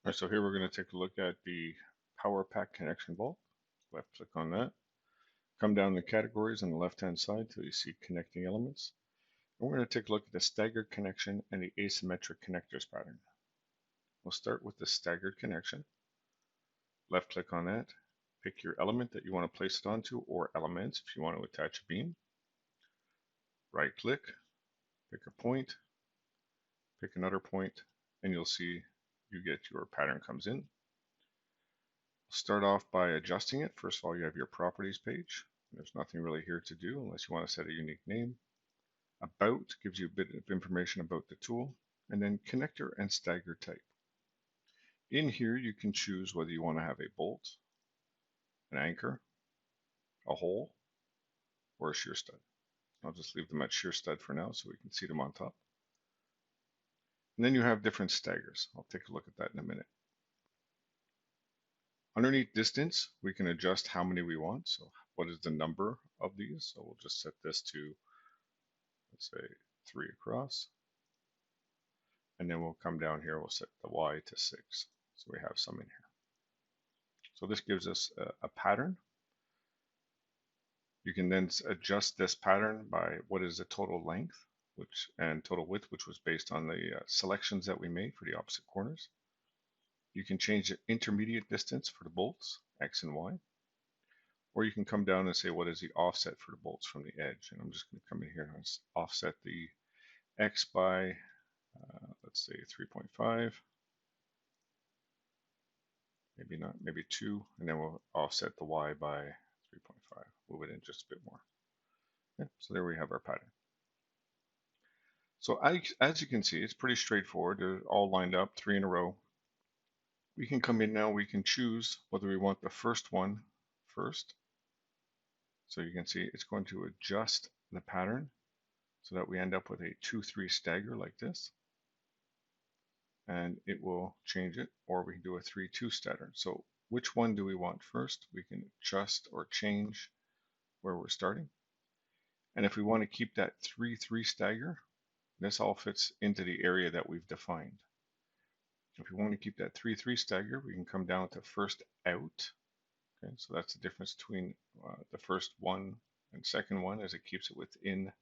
All right, so here we're going to take a look at the PowerPack connection bolt. Left click on that. Come down to categories on the left-hand side till you see connecting elements. And we're going to take a look at the staggered connection and the asymmetric connectors pattern. We'll start with the staggered connection. Left click on that. Pick your element that you want to place it onto, or elements if you want to attach a beam. Right click, pick a point, pick another point, and you'll see you get your pattern comes in. Start off by adjusting it. First of all, you have your properties page. There's nothing really here to do unless you want to set a unique name. About gives you a bit of information about the tool, and then connector and stagger type. In here, you can choose whether you want to have a bolt, an anchor, a hole, or a shear stud. I'll just leave them at shear stud for now so we can see them on top. And then you have different staggers. I'll take a look at that in a minute. Underneath distance, we can adjust how many we want. So what is the number of these? So we'll just set this to, let's say, 3 across. And then we'll come down here, we'll set the Y to 6. So we have some in here. So this gives us a pattern. You can then adjust this pattern by what is the total length and total width, which was based on the selections that we made for the opposite corners. You can change the intermediate distance for the bolts, X and Y. Or you can come down and say, what is the offset for the bolts from the edge? And I'm just going to come in here and offset the X by, let's say 3.5. Maybe not, maybe 2. And then we'll offset the Y by 3.5. Move it in just a bit more. Okay, so there we have our pattern. So as you can see, it's pretty straightforward. They're all lined up, 3 in a row. We can come in now, we can choose whether we want the first one first. So you can see it's going to adjust the pattern so that we end up with a 2-3 stagger like this. And it will change it, or we can do a 3-2 stagger. So which one do we want first? We can adjust or change where we're starting. And if we want to keep that 3-3 stagger, this all fits into the area that we've defined. If we want to keep that 3-3 stagger, we can come down to first out. Okay, so that's the difference between the first one and second one, as it keeps it within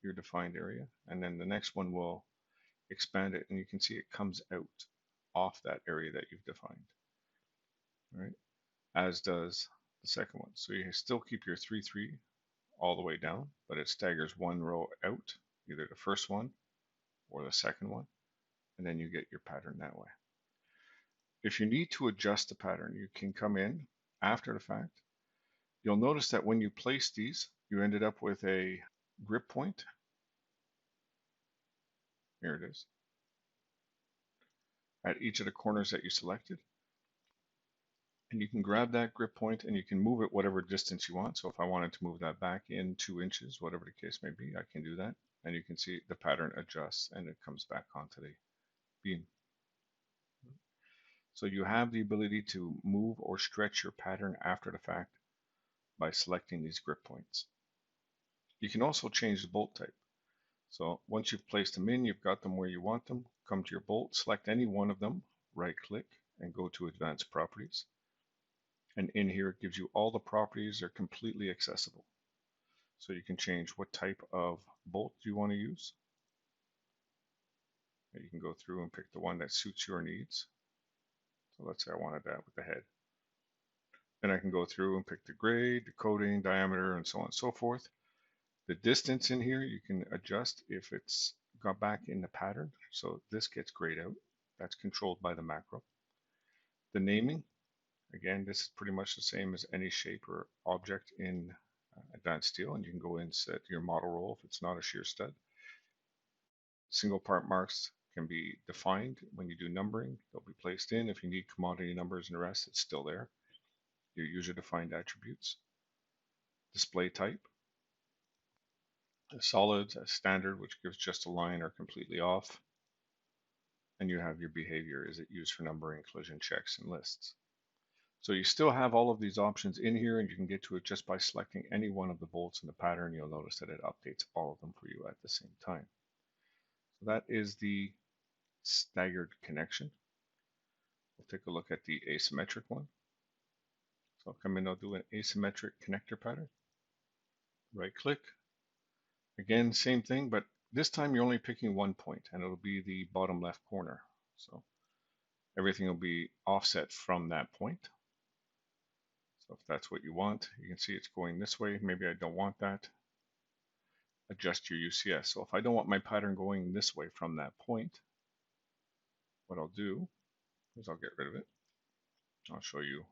your defined area. And then the next one will expand it, and you can see it comes out off that area that you've defined. All right, as does the second one. So you still keep your 3-3 all the way down, but it staggers one row out, either the first one or the second one, and then you get your pattern that way. If you need to adjust the pattern, you can come in after the fact. You'll notice that when you place these, you ended up with a grip point. Here it is. At each of the corners that you selected. And you can grab that grip point and you can move it whatever distance you want. So if I wanted to move that back in 2 inches, whatever the case may be, I can do that. And you can see the pattern adjusts and it comes back onto the beam. So you have the ability to move or stretch your pattern after the fact by selecting these grip points. You can also change the bolt type. So once you've placed them in, you've got them where you want them, come to your bolt, select any one of them, right click and go to Advanced Properties. And in here it gives you all the properties. They're completely accessible. So you can change what type of bolt you want to use. You can go through and pick the one that suits your needs. So let's say I wanted that with the head. Then I can go through and pick the grade, the coating, diameter, and so on and so forth. The distance in here you can adjust if it's got back in the pattern. So this gets grayed out. That's controlled by the macro. The naming, again, this is pretty much the same as any shape or object in Advanced Steel, and you can go in and set your model roll if it's not a shear stud. Single part marks can be defined when you do numbering. They'll be placed in. If you need commodity numbers and the rest, it's still there. Your user-defined attributes. Display type. A solid, a standard, which gives just a line or completely off. And you have your behavior. Is it used for numbering, collision checks, and lists? So you still have all of these options in here, and you can get to it just by selecting any one of the bolts in the pattern. You'll notice that it updates all of them for you at the same time. So that is the staggered connection. We'll take a look at the asymmetric one. So I'll come in, I'll do an asymmetric connector pattern. Right click. Again, same thing, but this time you're only picking one point, and it'll be the bottom left corner. So everything will be offset from that point. So if that's what you want, you can see it's going this way. Maybe I don't want that. Adjust your UCS. So if I don't want my pattern going this way from that point, what I'll do is I'll get rid of it. I'll show you.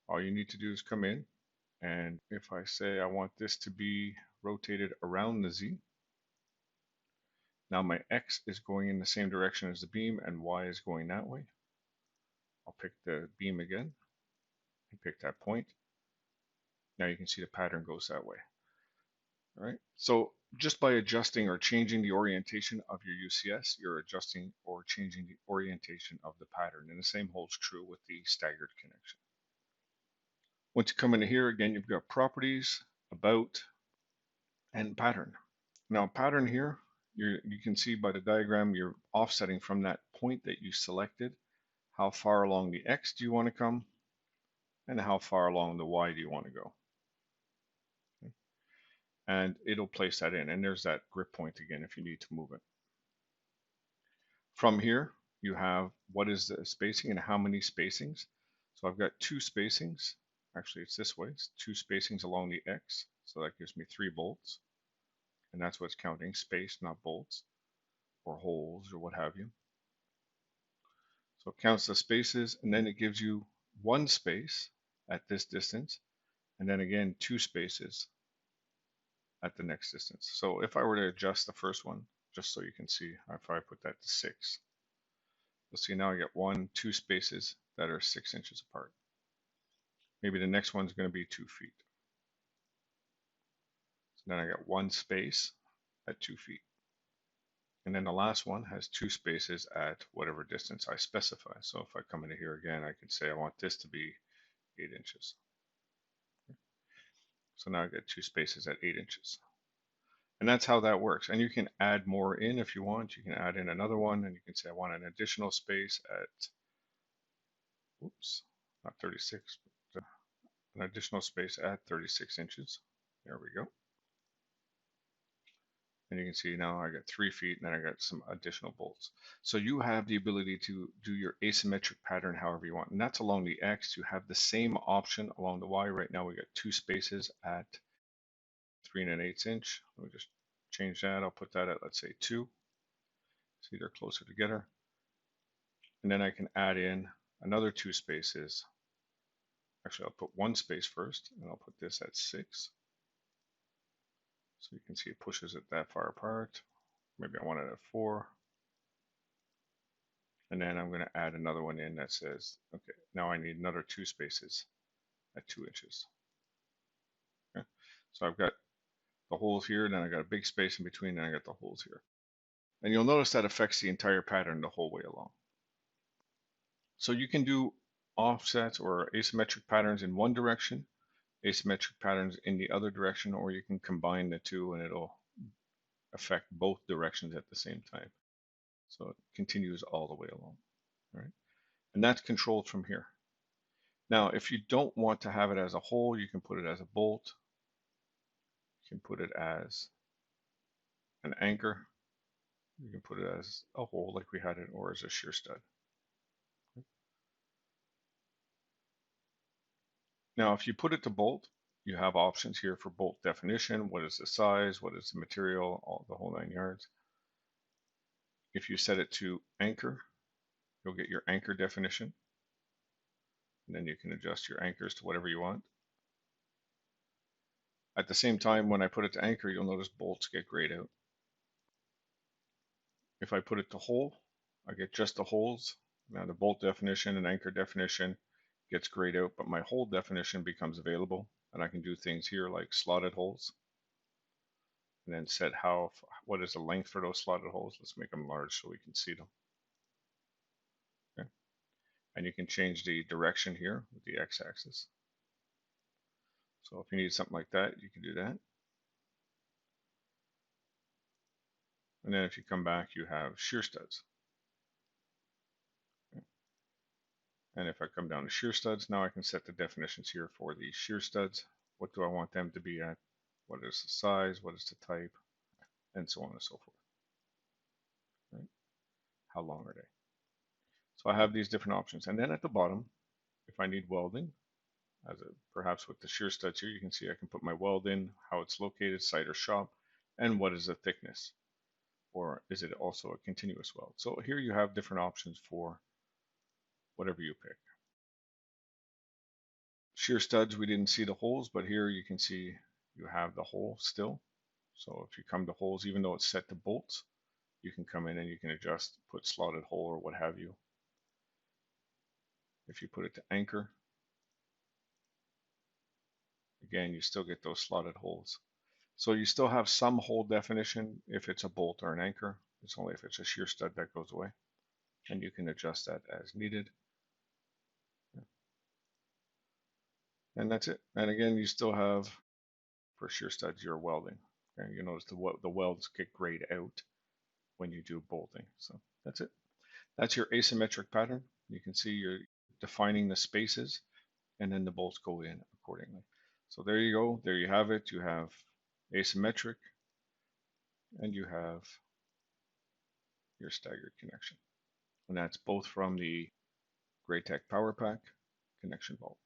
All you need to do is come in, and if I say I want this to be rotated around the Z, now my X is going in the same direction as the beam and Y is going that way. I'll pick the beam again and pick that point. Now you can see the pattern goes that way. All right. So just by adjusting or changing the orientation of your UCS, you're adjusting or changing the orientation of the pattern. And the same holds true with the staggered connection. Once you come into here, again, you've got properties, about, and pattern. Now pattern here, you can see by the diagram, you're offsetting from that point that you selected. How far along the X do you want to come? And how far along the Y do you want to go? Okay. And it'll place that in. And there's that grip point again if you need to move it. From here, you have what is the spacing and how many spacings. So I've got 2 spacings. Actually, it's this way. It's 2 spacings along the X. So that gives me 3 bolts. And that's what's counting, space, not bolts, or holes, or what have you. So it counts the spaces, and then it gives you 1 space at this distance, and then again 2 spaces at the next distance. So if I were to adjust the first one, just so you can see, if I put that to 6, you'll see now I get 1, 2 spaces that are 6 inches apart. Maybe the next one's going to be 2 feet. So then I got 1 space at 2 feet. And then the last one has 2 spaces at whatever distance I specify. So if I come into here again, I can say I want this to be 8 inches. So now I get 2 spaces at 8 inches. And that's how that works. And you can add more in if you want. You can add in another one, and you can say I want an additional space at, oops, not 36, but an additional space at 36 inches. There we go. And you can see now I got 3 feet, and then I got some additional bolts. So you have the ability to do your asymmetric pattern however you want. And that's along the X. You have the same option along the Y. Right now we got 2 spaces at 3 1/8 inch. Let me just change that. I'll put that at, let's say, 2. See, they're closer together. And then I can add in another 2 spaces. Actually, I'll put 1 space first, and I'll put this at 6. So you can see it pushes it that far apart. Maybe I want it at 4. And then I'm going to add another one in that says, okay, now I need another 2 spaces at 2 inches. Okay. So I've got the holes here, then I got a big space in between, and I got the holes here. And you'll notice that affects the entire pattern the whole way along. So you can do offsets or asymmetric patterns in one direction, asymmetric patterns in the other direction, or you can combine the two and it'll affect both directions at the same time. So it continues all the way along, right? And that's controlled from here. Now, if you don't want to have it as a hole, you can put it as a bolt. You can put it as an anchor. You can put it as a hole like we had it, or as a shear stud. Now, if you put it to bolt, you have options here for bolt definition. What is the size? What is the material? All the whole 9 yards. If you set it to anchor, you'll get your anchor definition. And then you can adjust your anchors to whatever you want. At the same time, when I put it to anchor, you'll notice bolts get grayed out. If I put it to hole, I get just the holes. Now the bolt definition and anchor definition gets grayed out, but my hole definition becomes available, and I can do things here like slotted holes, and then set what is the length for those slotted holes. Let's make them large so we can see them. Okay. And you can change the direction here with the x-axis. So if you need something like that, you can do that. And then if you come back, you have shear studs. And if I come down to shear studs, now I can set the definitions here for the shear studs. What do I want them to be at? What is the size? What is the type? And so on and so forth. Right? How long are they? So I have these different options. And then at the bottom, if I need welding, perhaps with the shear studs here, you can see I can put my weld in, how it's located, site or shop, and what is the thickness, or is it also a continuous weld? So here you have different options for whatever you pick. Shear studs, we didn't see the holes, but here you can see you have the hole still. So if you come to holes, even though it's set to bolts, you can come in and you can adjust, put slotted hole or what have you. If you put it to anchor, again, you still get those slotted holes. So you still have some hole definition if it's a bolt or an anchor. It's only if it's a shear stud that goes away. And you can adjust that as needed. And that's it. And again, you still have, for shear studs, your welding. And you notice the welds get grayed out when you do bolting. So that's it. That's your asymmetric pattern. You can see you're defining the spaces and then the bolts go in accordingly. So there you go. There you have it. You have asymmetric and you have your staggered connection. And that's both from the Greatech PowerPack connection bolt.